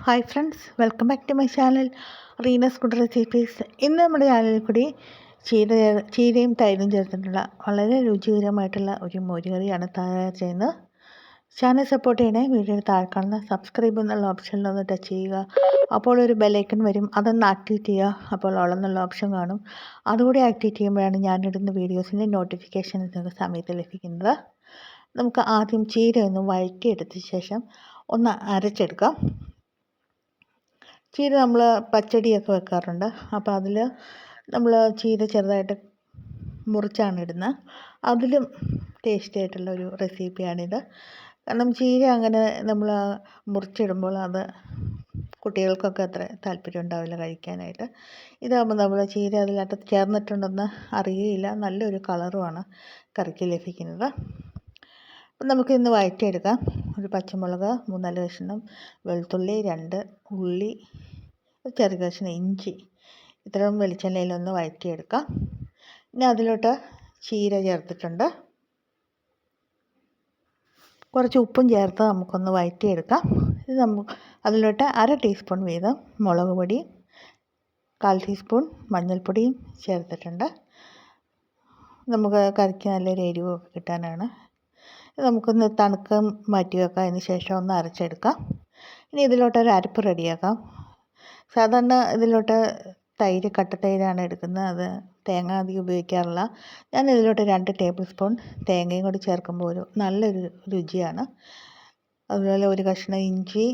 Hi friends, welcome back to my channel Reena's food recipes. ഇന്ന് നമ്മുടെ ചാനലിൽ കൂടി ചീരയും തൈരും ചേർത്തിട്ടുള്ള വളരെ രുചികരമായിട്ടുള്ള ഒരു മോരുകറിയാണ് തയ്യാർ ചെയ്യുന്നത്. ചാനൽ സപ്പോർട്ട് ചെയ്യണേ. വീഡിയോ താഴെ കാണുന്ന സബ്സ്ക്രൈബ് എന്നുള്ള ഓപ്ഷനിലൊന്ന് ടച്ച് ചെയ്യുക. അപ്പോൾ ഒരു ബെല്ലൈക്കൺ വരും, അതൊന്ന് ആക്ടിവേറ്റ് ചെയ്യുക. അപ്പോൾ ഓളെന്നുള്ള ഓപ്ഷൻ കാണും, അതുകൂടി ആക്ടിവേറ്റ് ചെയ്യുമ്പോഴാണ് ഞാനിടുന്ന വീഡിയോസിൻ്റെ നോട്ടിഫിക്കേഷൻ നിങ്ങൾക്ക് സമയത്ത് ലഭിക്കുന്നത്. നമുക്ക് ആദ്യം ചീര ഒന്ന് വഴറ്റിയെടുത്ത ശേഷം ഒന്ന് അരച്ചെടുക്കാം. ചീര നമ്മൾ പച്ചടിയൊക്കെ വെക്കാറുണ്ട്. അപ്പോൾ അതിൽ നമ്മൾ ചീര ചെറുതായിട്ട് മുറിച്ചാണ് ഇടുന്നത്. അതിലും ടേസ്റ്റി ആയിട്ടുള്ള ഒരു റെസിപ്പിയാണിത്. കാരണം ചീര അങ്ങനെ നമ്മൾ മുറിച്ചിടുമ്പോൾ അത് കുട്ടികൾക്കൊക്കെ അത്ര താല്പര്യം ഉണ്ടാവില്ല കഴിക്കാനായിട്ട്. ഇതാകുമ്പോൾ നമ്മൾ ചീര അതിനകത്ത് ചേർന്നിട്ടുണ്ടെന്ന് അറിയുകയില്ല, നല്ലൊരു കളറുമാണ് കറിക്ക് ലഭിക്കുന്നത്. അപ്പം നമുക്കിന്ന് വഴറ്റിയെടുക്കാം. ഒരു പച്ചമുളക്, 3-4 കഷ്ണം വെളുത്തുള്ളി, 2 ഉള്ളി, ചെറിയ കഷ്ണം ഇഞ്ചി, ഇത്രയും വെളിച്ചെണ്ണയിലൊന്ന് വഴറ്റിയെടുക്കാം. ഇനി അതിലോട്ട് ചീര ചേർത്തിട്ടുണ്ട്. കുറച്ച് ഉപ്പും ചേർത്ത് നമുക്കൊന്ന് വഴറ്റിയെടുക്കാം. ഇത് അതിലോട്ട് 1/2 ടീസ്പൂൺ വീതം മുളക് പൊടി, 1/4 ടീസ്പൂൺ മഞ്ഞൾപ്പൊടിയും ചേർത്തിട്ടുണ്ട്. നമുക്ക് കറിക്ക് നല്ലൊരു എരിവ് കിട്ടാനാണ്. നമുക്കൊന്ന് തണുക്കാൻ മാറ്റി വെക്കാം. അതിന് ശേഷം ഒന്ന് അരച്ചെടുക്കാം. ഇനി ഇതിലോട്ടൊരു അരപ്പ് റെഡിയാക്കാം. സാധാരണ ഇതിലോട്ട് തൈര്, കട്ടത്തൈരാണ് എടുക്കുന്നത്. അത് തേങ്ങ അധികം ഉപയോഗിക്കാറില്ല. ഞാൻ ഇതിലോട്ട് 2 ടേബിൾ സ്പൂൺ തേങ്ങയും കൂടി ചേർക്കുമ്പോൾ ഒരു നല്ലൊരു രുചിയാണ്. അതുപോലെ ഒരു കഷ്ണം ഇഞ്ചി,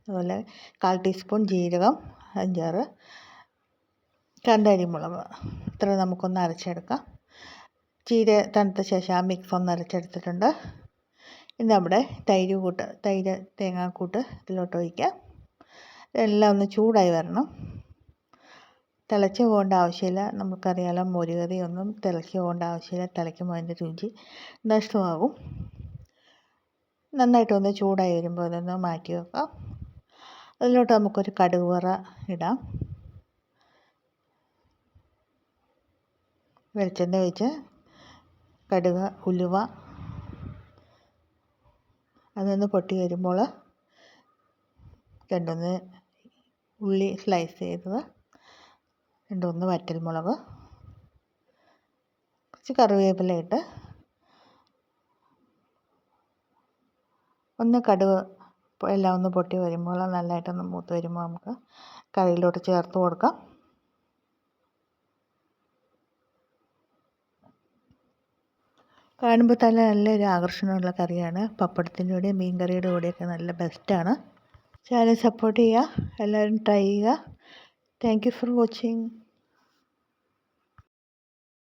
അതുപോലെ 1/4 ടീസ്പൂൺ ജീരകം, 5-6 കാന്താരിമുളക്, ഇത്ര നമുക്കൊന്ന് അരച്ചെടുക്കാം. ചീര തണുത്ത ശേഷം ആ മിക്സ് ഒന്ന് അരച്ചെടുത്തിട്ടുണ്ട്. ഇനി നമ്മുടെ തൈര് തേങ്ങാക്കൂട്ട് ഇതിലോട്ട് ഒഴിക്കാം. എല്ലാം ഒന്ന് ചൂടായി വരണം. തിളച്ച് പോകേണ്ട ആവശ്യമില്ല. നമുക്കറിയാലോ, മോരുകറിയൊന്നും തിളച്ച് പോകേണ്ട ആവശ്യമില്ല. തിളയ്ക്കുമ്പോൾ അതിൻ്റെ രുചി നഷ്ടമാകും. നന്നായിട്ടൊന്ന് ചൂടായി വരുമ്പോൾ അതൊന്ന് മാറ്റി വെക്കാം. അതിലോട്ട് നമുക്കൊരു കടുക് വറ ഇടാം. വെളിച്ചെണ്ണ ഒഴിച്ച് കടുക്, ഉലുവ അതൊന്ന് പൊട്ടി വരുമ്പോൾ 2-3 ഉള്ളി സ്ലൈസ് ചെയ്തത്, 2-3 വറ്റൽമുളക്, കുറച്ച് കറിവേപ്പില ഇട്ട് ഒന്ന് കടുക് എല്ലാം ഒന്ന് പൊട്ടി വരുമ്പോൾ നല്ലതായിട്ടൊന്ന് മൂത്ത് വരുമ്പോൾ നമുക്ക് കറിയിലോട്ട് ചേർത്ത് കൊടുക്കാം. കാണുമ്പോൾ തന്നെ നല്ലൊരു ആകർഷണമുള്ള കറിയാണ്. പപ്പടത്തിൻ്റെ കൂടെയും മീൻ കറിയുടെ കൂടെയൊക്കെ നല്ല ബെസ്റ്റാണ്. ചാനൽ സപ്പോർട്ട് ചെയ്യുക, എല്ലാവരും ട്രൈ ചെയ്യുക. Thank you for watching.